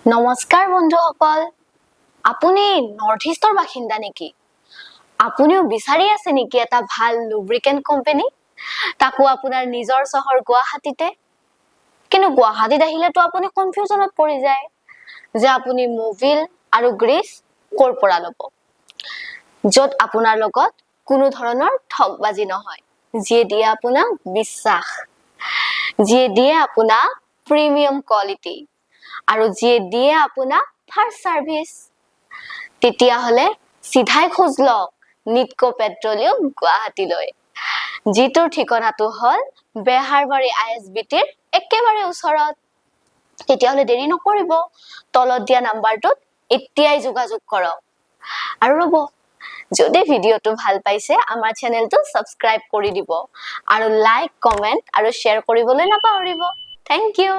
নমস্কাৰ বন্ধুসকল আপুনি নৰ্থ ইষ্টৰ বাসিন্দা নেকি আপুনিও বিচাৰি আছে নেকি এটা ভাল লুব্ৰিকেন্ট কোম্পানী তাকো আপোনাৰ নিজৰ চহৰ গুৱাহাটীতে কিন্তু গুৱাহাটীত আহিলেতো আপুনি কনফিউজনত পৰি যায় যে আপুনি মোবিল আৰু গ্ৰীছ কৰ পৰা ল'ব যত আপোনাৰ লগত কোনো ধৰণৰ ঠগবাজি নহয় যিয়ে দিয়ে আপোনাক বিশ্বাস যিয়ে দিয়ে আপোনাক প্ৰিমিয়াম কোৱালিটি আৰু যিয়ে দিয়ে আপোনাক ফাৰ্ষ্ট সাৰ্ভিস তেতিয়া হলে সিধাই খোজ লওক নিটকো পেট্ৰলিয়াম গুৱাহাটীলৈ যিটোৰ ঠিকনাটো হল বেহাৰবাৰী আইএসবিটিৰ একেবাৰে ওচৰত তেতিয়া হলে দেৰি নকৰিব তলত দিয়া নাম্বাৰটোত এতিয়াই যোগাযোগ কৰক আৰু ৰব যদি ভিডিওটো ভাল পাইছে আমাৰ চেনেলটো সাবস্ক্ৰাইব কৰি দিব আৰু লাইক কমেন্ট আৰু শেয়াৰ কৰিবলৈ নাপাহৰিব থ্যাংক ইউ